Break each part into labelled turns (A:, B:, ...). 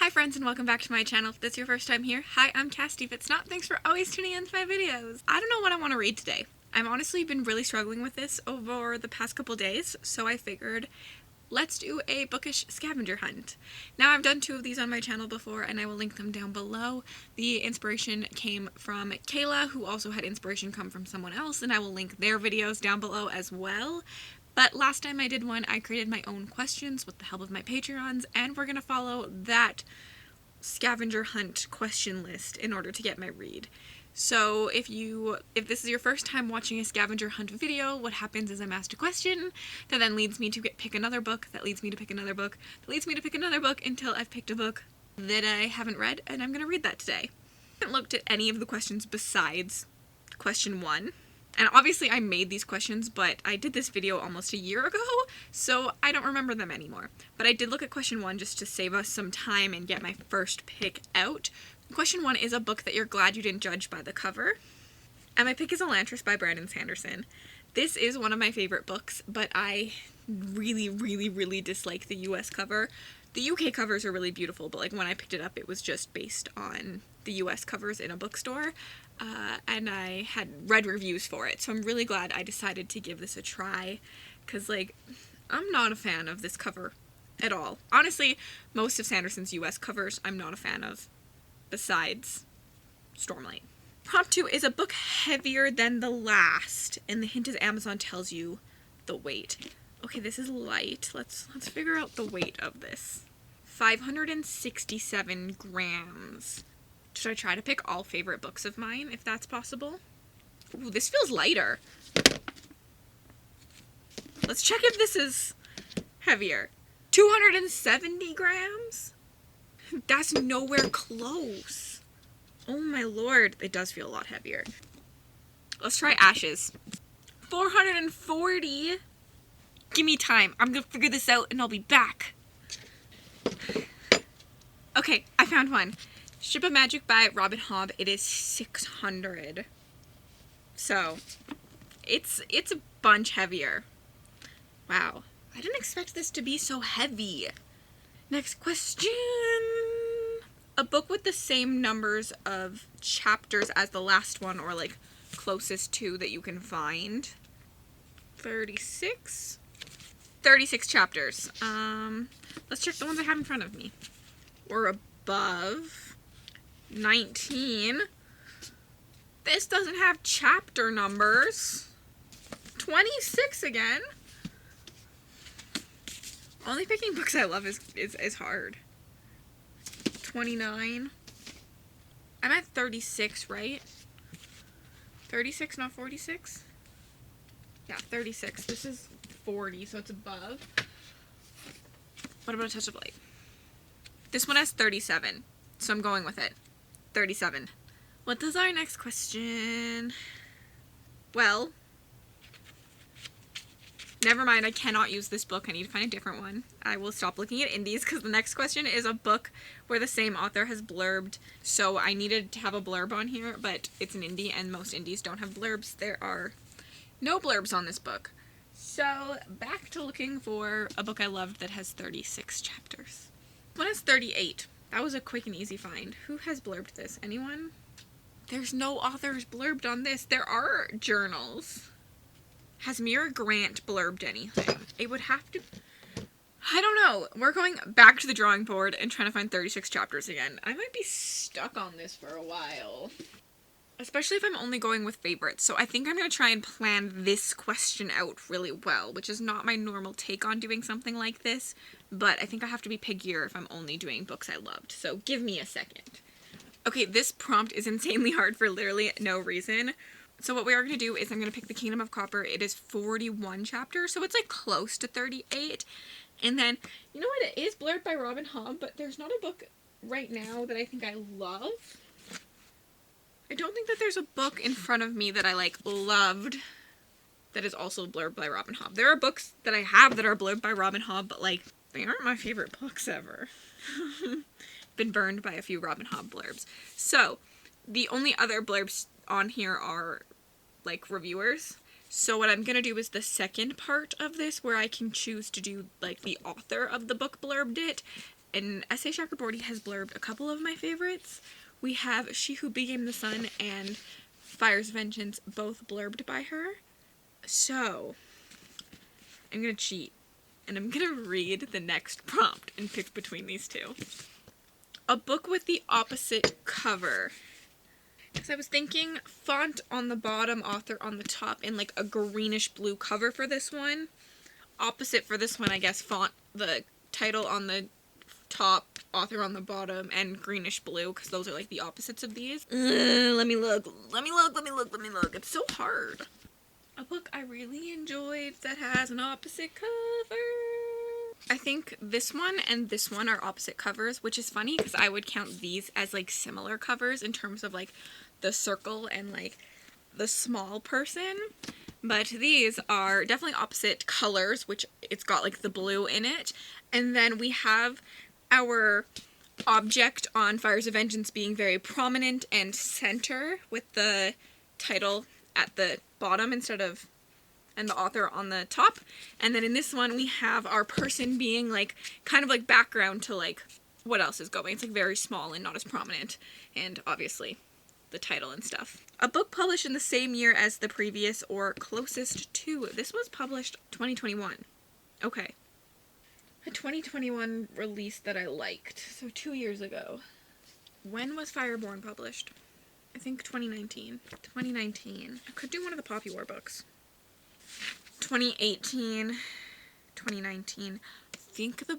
A: Hi friends and welcome back to my channel. If this is your first time here, hi, I'm Cassidy. If it's not, thanks for always tuning in to my videos. I don't know what I want to read today. I've honestly been really struggling with this over the past couple days, so I figured let's do a bookish scavenger hunt. Now, I've done 2 of these on my channel before and I will link them down below. The inspiration came from Kayla, who also had inspiration come from someone else, and I will link their videos down below as well. But last time I did one, I created my own questions with the help of my Patreons, and we're going to follow that scavenger hunt question list in order to get my read. So if this is your first time watching a scavenger hunt video, what happens is I'm asked a question that then leads me to pick another book, that leads me to pick another book, that leads me to pick another book until I've picked a book that I haven't read, and I'm going to read that today. I haven't looked at any of the questions besides question 1. And obviously I made these questions, but I did this video almost a year ago, so I don't remember them anymore. But I did look at question 1 just to save us some time and get my first pick out. Question 1 is a book that you're glad you didn't judge by the cover. And my pick is Elantris by Brandon Sanderson. This is one of my favorite books, but I really dislike the US cover. The UK covers are really beautiful, but like when I picked it up, it was just based on the US covers in a bookstore. And I had read reviews for it, so I'm really glad I decided to give this a try, because, like, I'm not a fan of this cover at all. Honestly, most of Sanderson's US covers I'm not a fan of, besides Stormlight. Prompt 2 is a book heavier than the last, and the hint is Amazon tells you the weight. Okay, this is light. Let's figure out the weight of this. 567 grams. Should I try to pick all favorite books of mine, if that's possible? Ooh, this feels lighter. Let's check if this is heavier. 270 grams? That's nowhere close. Oh my lord, it does feel a lot heavier. Let's try Ashes. 440. Give me time. I'm gonna figure this out and I'll be back. Okay, I found one. Ship of Magic by Robin Hobb. It is 600. So, it's a bunch heavier. Wow. I didn't expect this to be so heavy. Next question. A book with the same numbers of chapters as the last one, or like closest to that you can find. 36? 36 chapters. Let's check the ones I have in front of me. Or above. 19. This doesn't have chapter numbers. 26 again. Only picking books I love is hard. 29. I'm at 36, right? 36, not 46? Yeah, 36. This is 40, so it's above. What about A Touch of Light? This one has 37, so I'm going with it. 37. What is our next question? Well, never mind, I cannot use this book. I need to find a different one. I will stop looking at indies because the next question is a book where the same author has blurbed. So I needed to have a blurb on here, but it's an indie and most indies don't have blurbs. There are no blurbs on this book. So back to looking for a book I loved that has 36 chapters. This one has 38. That was a quick and easy find. Who has blurbed this? Anyone? There's no authors blurbed on this. There are journals. Has Mira Grant blurbed anything? It would have to... I don't know. We're going back to the drawing board and trying to find 36 chapters again. I might be stuck on this for a while. Especially if I'm only going with favorites. So I think I'm going to try and plan this question out really well, which is not my normal take on doing something like this. But I think I have to be pickier if I'm only doing books I loved. So give me a second. Okay, this prompt is insanely hard for literally no reason. So what we are going to do is I'm going to pick The Kingdom of Copper. It is 41 chapters, so it's like close to 38. And then, you know what? It is blurbed by Robin Hobb, but there's not a book right now that I think I love. I don't think that there's a book in front of me that I, like, loved that is also blurbed by Robin Hobb. There are books that I have that are blurbed by Robin Hobb, but, like, they aren't my favorite books ever. Been burned by a few Robin Hobb blurbs. So, the only other blurbs on here are, like, reviewers. So what I'm going to do is the second part of this where I can choose to do, like, the author of the book blurbed it, and S.A. Chakraborty has blurbed a couple of my favorites. We have She Who Became the Sun and Fire's Vengeance, both blurbed by her. So, I'm gonna cheat, and I'm gonna read the next prompt and pick between these two. A book with the opposite cover. Because I was thinking font on the bottom, author on the top, and like a greenish blue cover for this one. Opposite for this one, I guess, font, the title on the top, author on the bottom, and greenish blue, because those are like the opposites of these. Let me look. It's so hard. A book I really enjoyed that has an opposite cover. I think this one and this one are opposite covers, which is funny because I would count these as like similar covers in terms of like the circle and like the small person. But these are definitely opposite colors, which it's got like the blue in it. And then we have our object on Fire's Vengeance being very prominent and center with the title at the bottom instead of, and the author on the top. And then in this one we have our person being like kind of like background to like what else is going. It's like very small and not as prominent, and obviously the title and stuff. A book published in the same year as the previous or closest to. This was published 2021. Okay. A 2021 release that I liked. So 2 years ago. When was Fireborn published? I think 2019. 2019. I could do one of the Poppy War books. 2018. 2019. I think the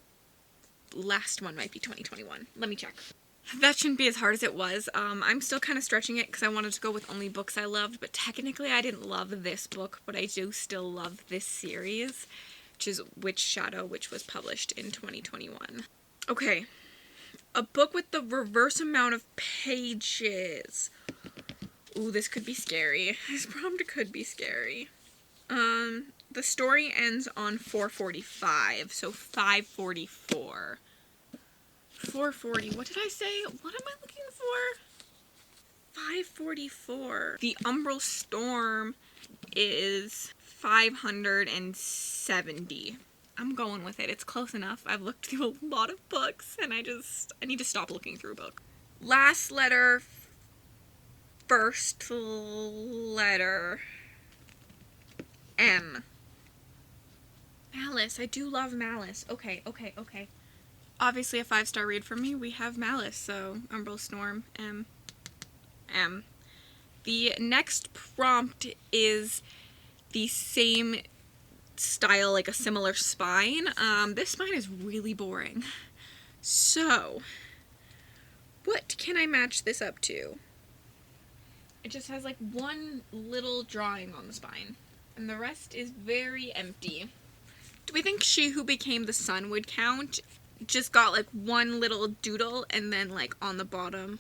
A: last one might be 2021. Let me check. That shouldn't be as hard as it was. I'm still kind of stretching it because I wanted to go with only books I loved, but technically I didn't love this book, but I do still love this series, which is Witch Shadow, which was published in 2021. Okay. A book with the reverse amount of pages. Ooh, this could be scary. This prompt could be scary. The story ends on 445, so 544. 440. What did I say? What am I looking for? 544. The Umbral Storm is 570. I'm going with it. It's close enough. I've looked through a lot of books, and I need to stop looking through a book. Last letter, first letter, M. Malice. I do love Malice. Okay. Obviously a 5-star read from me. We have Malice, so Umbral Storm, M. The next prompt is the same style, like a similar spine. This spine is really boring. So, what can I match this up to? It just has like one little drawing on the spine, and the rest is very empty. Do we think She Who Became the Sun would count? Just got like one little doodle, and then like on the bottom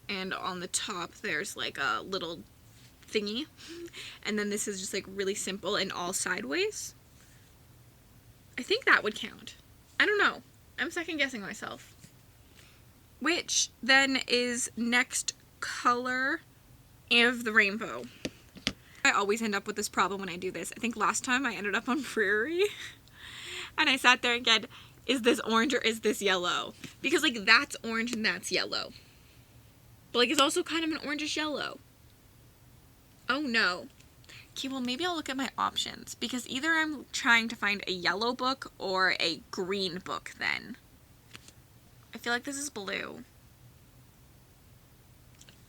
A: and on the top there's like a little thingy, and then this is just like really simple and all sideways. I think that would count. I don't know. I'm second guessing myself. Which then is next color of the rainbow. I always end up with this problem when I do this. I think last time I ended up on Prairie and I sat there and said, is this orange or is this yellow? Because like that's orange and that's yellow. But like it's also kind of an orangish yellow. Oh no. Okay, well maybe I'll look at my options, because either I'm trying to find a yellow book or a green book then. I feel like this is blue.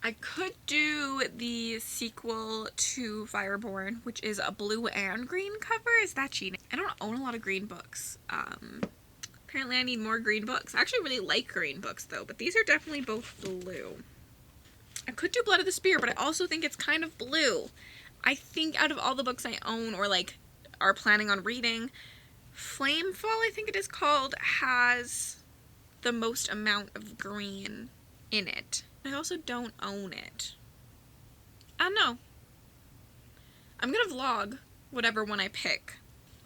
A: I could do the sequel to Fireborn, which is a blue and green cover. Is that cheating? I don't own a lot of green books. Apparently I need more green books. I actually really like green books though, but these are definitely both blue. I could do Blood of the Spear, but I also think it's kind of blue. I think out of all the books I own or like are planning on reading, Flamefall, I think it is called, has the most amount of green in it. I also don't own it. I don't know. I'm gonna vlog whatever one I pick.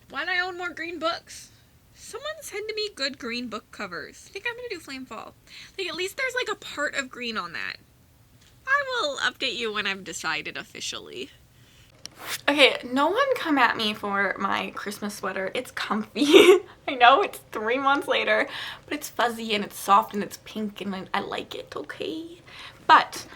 A: Why do I own more green books? Someone send me good green book covers. I think I'm gonna do Flamefall. Like at least there's like a part of green on that. I will update you when I've decided officially. Okay, no one come at me for my Christmas sweater. It's comfy. I know it's 3 months later, but it's fuzzy and it's soft and it's pink and I like it, okay? But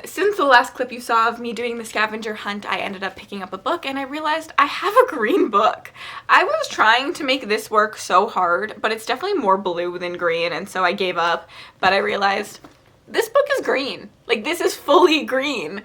A: since the last clip you saw of me doing the scavenger hunt, I ended up picking up a book and I realized I have a green book. I was trying to make this work so hard, but it's definitely more blue than green, and so I gave up. But I realized this book is green. Like, this is fully green.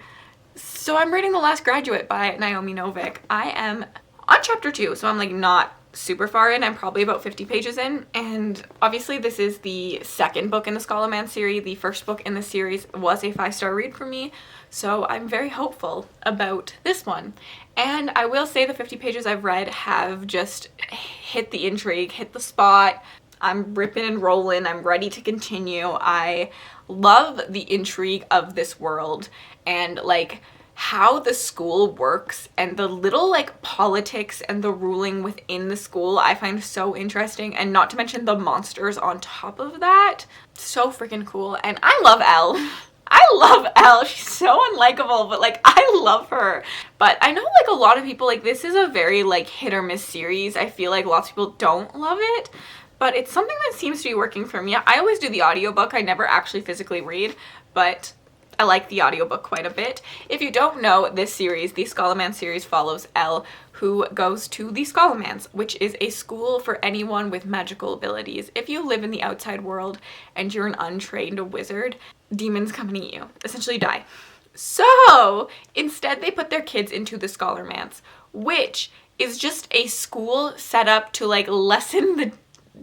A: So I'm reading The Last Graduate by Naomi Novik. I am on chapter 2, so I'm like not super far in. I'm probably about 50 pages in, and obviously this is the second book in the Scalaman series. The first book in the series was a 5-star read for me, so I'm very hopeful about this one. And I will say the 50 pages I've read have just hit the intrigue, hit the spot. I'm ripping and rolling. I'm ready to continue. I love the intrigue of this world and like how the school works and the little like politics and the ruling within the school I find so interesting, and not to mention the monsters on top of that. So freaking cool. And I love Elle. I love Elle. She's so unlikable, but like I love her. But I know like a lot of people, like this is a very like hit or miss series. I feel like lots of people don't love it, but it's something that seems to be working for me. I always do the audiobook. I never actually physically read, but I like the audiobook quite a bit. If you don't know this series, the Scalaman series follows Elle, who goes to the Scalamans, which is a school for anyone with magical abilities. If you live in the outside world and you're an untrained wizard, demons come and eat you, essentially die. So instead they put their kids into the Scalamans, which is just a school set up to like lessen the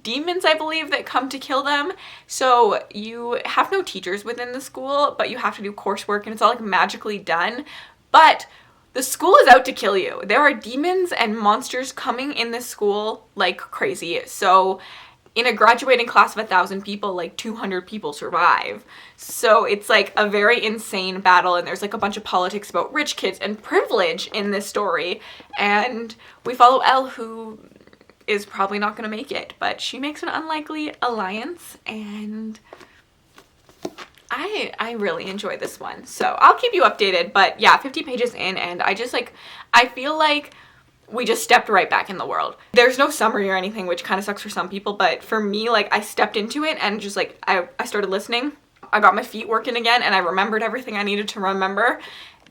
A: demons, I believe, that come to kill them. So you have no teachers within the school, but you have to do coursework, and it's all like magically done. But the school is out to kill you. There are demons and monsters coming in this school like crazy. So in a graduating class of 1,000 people, like 200 people survive. So it's like a very insane battle, and there's like a bunch of politics about rich kids and privilege in this story. And we follow Elle, who is probably not going to make it, but she makes an unlikely alliance, and I really enjoy this one. So I'll keep you updated, but yeah, 50 pages in, and I just like, I feel like we just stepped right back in the world. There's no summary or anything, which kind of sucks for some people, but for me, like, I stepped into it and just like, I started listening. I got my feet working again, and I remembered everything I needed to remember.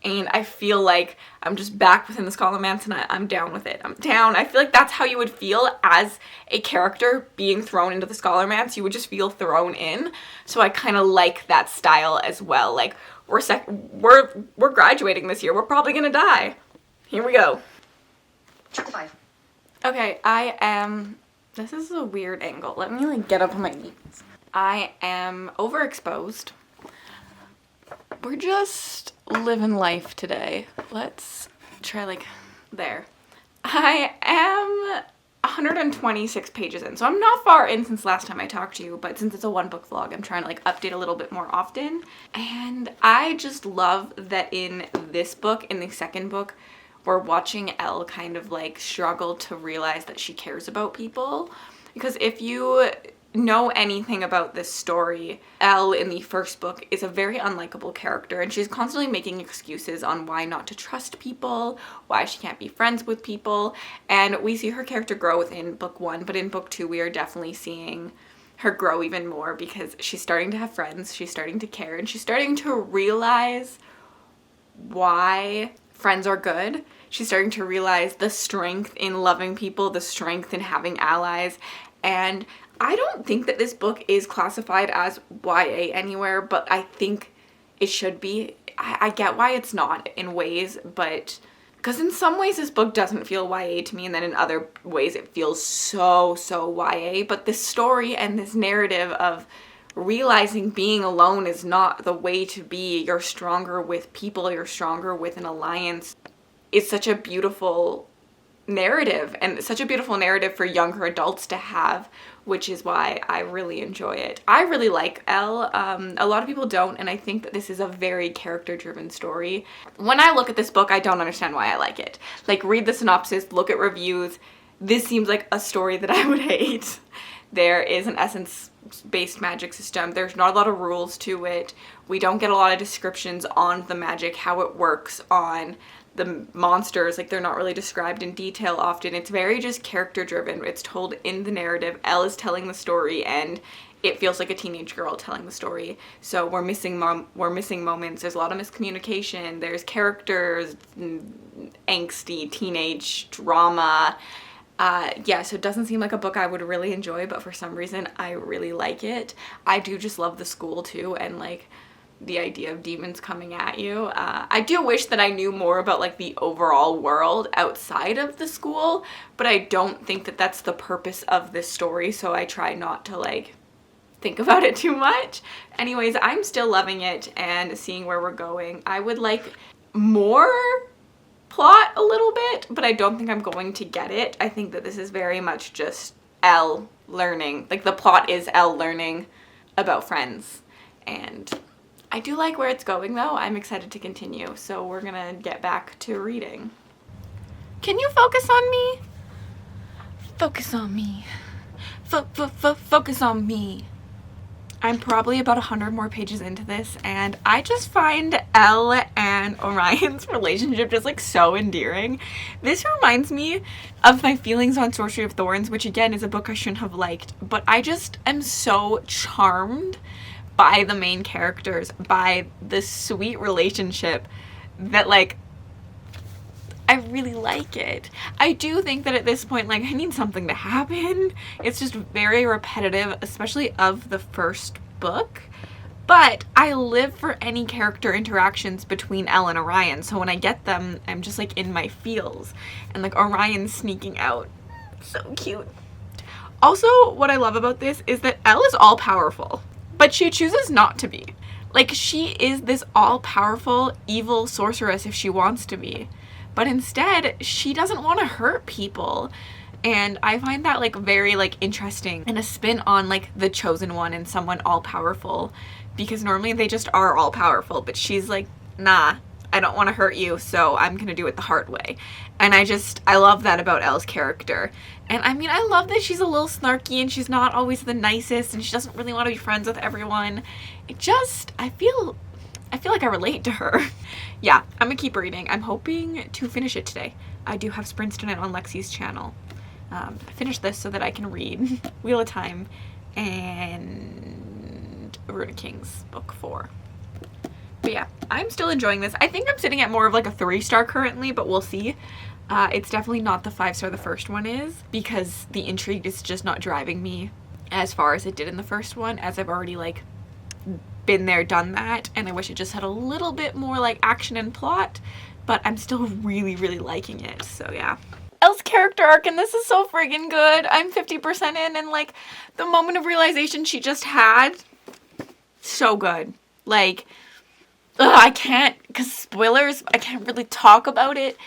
A: And I feel like I'm just back within the Scalamans, and I'm down with it. I'm down. I feel like that's how you would feel as a character being thrown into the Scalamans. You would just feel thrown in. So I kind of like that style as well. Like, we're graduating this year. We're probably gonna die. Here we go.
B: Chapter 5.
A: Okay, I am... This is a weird angle. Let me like get up on my knees. I am overexposed. We're just living life today. Let's try like there. I am 126 pages in, so I'm not far in since last time I talked to you, but since it's a one book vlog, I'm trying to like update a little bit more often. And I just love that in this book, in the second book, we're watching Elle kind of like struggle to realize that she cares about people. Because if you know anything about this story, Elle in the first book is a very unlikable character, and she's constantly making excuses on why not to trust people, why she can't be friends with people, and we see her character grow within book 1, but in book 2 we are definitely seeing her grow even more, because she's starting to have friends, she's starting to care, and she's starting to realize why friends are good. She's starting to realize the strength in loving people, the strength in having allies, and I don't think that this book is classified as YA anywhere, but I think it should be. I get why it's not in ways, but because in some ways this book doesn't feel YA to me, and then in other ways it feels so YA. But this story and this narrative of realizing being alone is not the way to be. You're stronger with people, you're stronger with an alliance. It's such a beautiful narrative, and such a beautiful narrative for younger adults to have, which is why I really enjoy it. I really like Elle. A lot of people don't, and I think that this is a very character-driven story. When I look at this book, I don't understand why I like it. Like, read the synopsis, look at reviews. This seems like a story that I would hate. There is an essence-based magic system. There's not a lot of rules to it. We don't get a lot of descriptions on the magic, how it works on the monsters, like, they're not really described in detail often. It's very just character driven. It's told in the narrative. Elle is telling the story, and it feels like a teenage girl telling the story. So we're missing moments. There's a lot of miscommunication. There's characters, angsty teenage drama. Yeah, so it doesn't seem like a book I would really enjoy, but for some reason I really like it. I do just love the school too, and like the idea of demons coming at you. I do wish that I knew more about like the overall world outside of the school, but I don't think that that's the purpose of this story, so I try not to like think about it too much. Anyways, I'm still loving it and seeing where we're going. I would like more plot a little bit, but I don't think I'm going to get it. I think that this is very much just Elle learning. Like, the plot is Elle learning about friends, and I do like where it's going though. I'm excited to continue, so we're gonna get back to reading. Can you focus on me? Focus on me. Focus on me. I'm probably about 100 more pages into this, and I just find Elle and Orion's relationship just like so endearing. This reminds me of my feelings on Sorcery of Thorns, which again is a book I shouldn't have liked, but I just am so charmed by the main characters, by the sweet relationship that like I really like it. I do think that at this point, like, I need something to happen. It's just very repetitive, especially of the first book. But I live for any character interactions between Elle and Orion. So when I get them, I'm just like in my feels. And like Orion sneaking out. So cute. Also, what I love about this is that Elle is all powerful, but she chooses not to be. Like, she is this all powerful evil sorceress if she wants to be. But instead, she doesn't want to hurt people. And I find that like very like interesting, and a spin on like the chosen one and someone all powerful, because normally they just are all powerful, but she's like, nah, I don't want to hurt you, so I'm gonna do it the hard way. And I love that about Elle's character. And I mean, I love that she's a little snarky and she's not always the nicest and she doesn't really want to be friends with everyone. I feel like I relate to her. Yeah, I'm gonna keep reading. I'm hoping to finish it today. I do have sprints tonight on Lexi's channel. Finish this so that I can read Wheel of Time and Rune of Kings book 4. But yeah, I'm still enjoying this. I think I'm sitting at more of like a 3-star currently, but we'll see. It's definitely not the 5-star the first one is, because the intrigue is just not driving me as far as it did in the first one, as I've already like been there, done that, and I wish it just had a little bit more like action and plot, but I'm still really, really liking it. So yeah. Elle's character arc and this is so friggin' good. I'm 50% in, and like the moment of realization she just had, so good. Like, I can't, because spoilers, I can't really talk about it,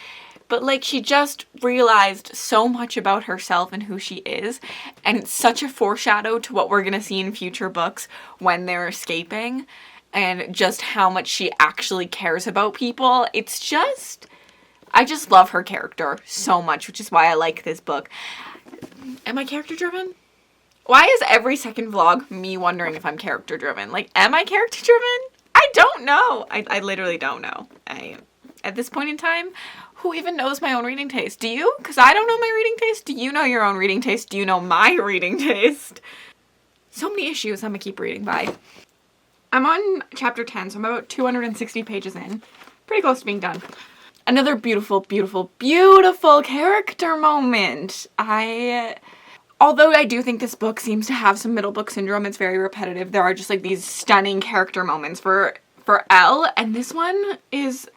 A: but like she just realized so much about herself and who she is, and it's such a foreshadow to what we're gonna see in future books when they're escaping, and just how much she actually cares about people. It's just, I just love her character so much, which is why I like this book. Am I character driven? Why is every second vlog me wondering if I'm character driven? Like, am I character driven? I don't know. I literally don't know. At this point in time, who even knows my own reading taste? Do you? Because I don't know my reading taste. Do you know your own reading taste? Do you know my reading taste? So many issues. I'm gonna keep reading. Bye. I'm on chapter 10, so I'm about 260 pages in. Pretty close to being done. Another beautiful, beautiful, beautiful character moment. Although I do think this book seems to have some middle book syndrome, it's very repetitive. There are just like these stunning character moments for Elle, and this one was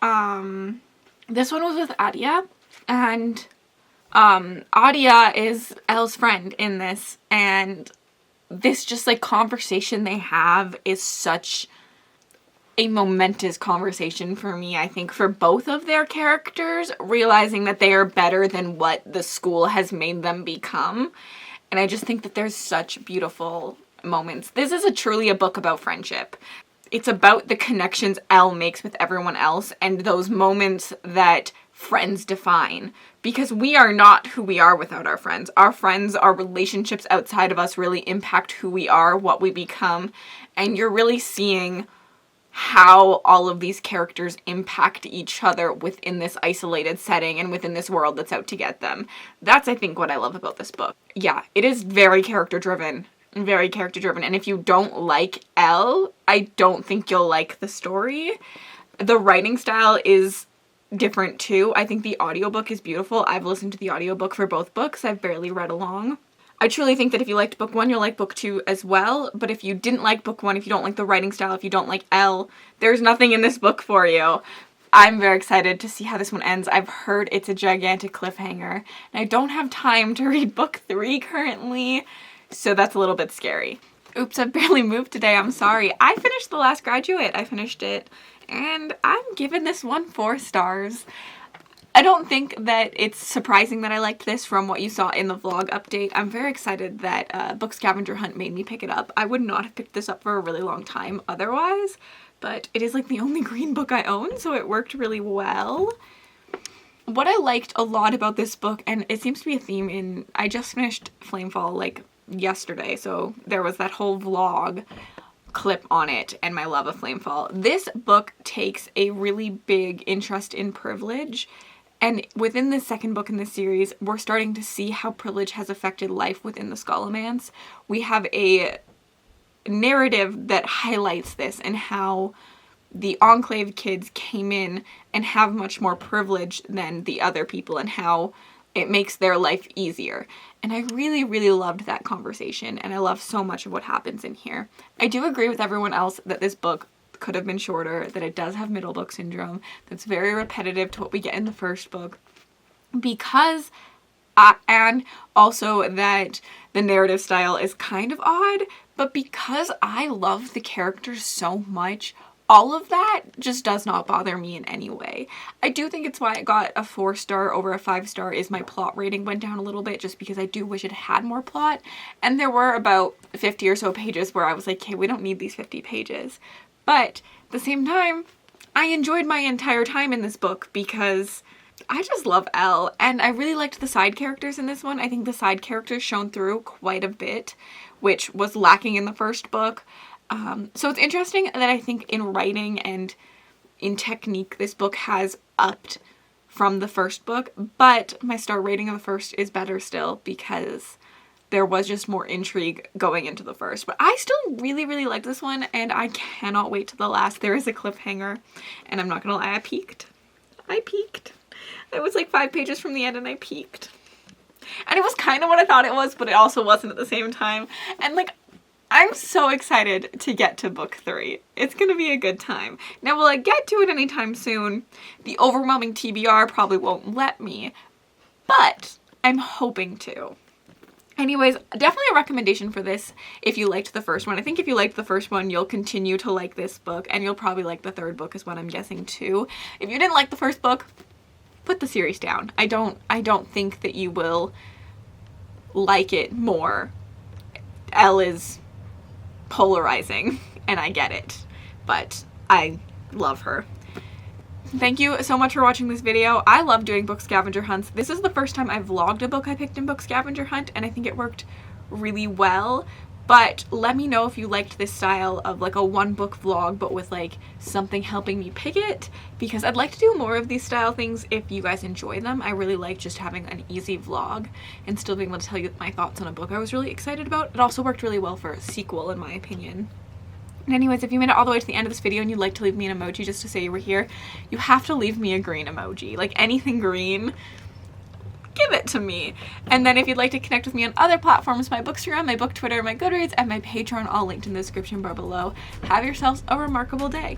A: with Adia, and Adia is Elle's friend in this, and this just like conversation they have is such a momentous conversation for me, I think, for both of their characters, realizing that they are better than what the school has made them become. And I just think that there's such beautiful moments. This is truly a book about friendship. It's about the connections Elle makes with everyone else and those moments that friends define. Because we are not who we are without our friends. Our friends, our relationships outside of us really impact who we are, what we become. And you're really seeing how all of these characters impact each other within this isolated setting and within this world that's out to get them. That's, I think, what I love about this book. Yeah, it is very character driven. Very character driven. And if you don't like Elle, I don't think you'll like the story. The writing style is different too. I think the audiobook is beautiful. I've listened to the audiobook for both books. I've barely read along. I truly think that if you liked book 1, you'll like book 2 as well. But if you didn't like book 1, if you don't like the writing style, if you don't like Elle, there's nothing in this book for you. I'm very excited to see how this one ends. I've heard it's a gigantic cliffhanger, and I don't have time to read book 3 currently, so that's a little bit scary. Oops, I've barely moved today. I'm sorry. I finished The Last Graduate. I finished it, and I'm giving this one 4 stars. I don't think that it's surprising that I liked this from what you saw in the vlog update. I'm very excited that Book Scavenger Hunt made me pick it up. I would not have picked this up for a really long time otherwise, but it is like the only green book I own, so it worked really well. What I liked a lot about this book, and it seems to be a theme in, I just finished Flamefall like yesterday, so there was that whole vlog clip on it and my love of Flamefall. This book takes a really big interest in privilege. And within the second book in this series, we're starting to see how privilege has affected life within the Scholomance. We have a narrative that highlights this and how the Enclave kids came in and have much more privilege than the other people and how it makes their life easier. And I really, really loved that conversation, and I love so much of what happens in here. I do agree with everyone else that this book could have been shorter, that it does have middle book syndrome, that's very repetitive to what we get in the first book, because and also that the narrative style is kind of odd, but because I love the characters so much, all of that just does not bother me in any way. I do think it's why it got a 4-star over a 5-star is my plot rating went down a little bit, just because I do wish it had more plot, and there were about 50 or so pages where I was like, okay, we don't need these 50 pages. But at the same time, I enjoyed my entire time in this book because I just love Elle, and I really liked the side characters in this one. I think the side characters shone through quite a bit, which was lacking in the first book. So it's interesting that I think in writing and in technique, this book has upped from the first book, but my star rating of the first is better still because there was just more intrigue going into the first. But I still really, really like this one, and I cannot wait to the last. There is a cliffhanger, and I'm not gonna lie, I peeked. I was like 5 pages from the end, and I peeked. And it was kind of what I thought it was, but it also wasn't at the same time. And like, I'm so excited to get to book 3. It's gonna be a good time. Now, will I get to it anytime soon? The overwhelming TBR probably won't let me, but I'm hoping to. Anyways, definitely a recommendation for this if you liked the first one. I think if you liked the first one, you'll continue to like this book, and you'll probably like the third book is what I'm guessing too. If you didn't like the first book, put the series down. I don't think that you will like it more. Elle is polarizing, and I get it, but I love her. Thank you so much for watching this video. I love doing book scavenger hunts. This is the first time I've vlogged a book I picked in book scavenger hunt, and I think it worked really well. But let me know if you liked this style of like a 1-book vlog, but with like something helping me pick it, because I'd like to do more of these style things if you guys enjoy them. I really like just having an easy vlog and still being able to tell you my thoughts on a book I was really excited about. It also worked really well for a sequel, in my opinion. And anyways, if you made it all the way to the end of this video and you'd like to leave me an emoji just to say you were here, you have to leave me a green emoji. Like anything green, give it to me. And then if you'd like to connect with me on other platforms, my Bookstagram, my Book Twitter, my Goodreads, and my Patreon, all linked in the description bar below. Have yourselves a remarkable day.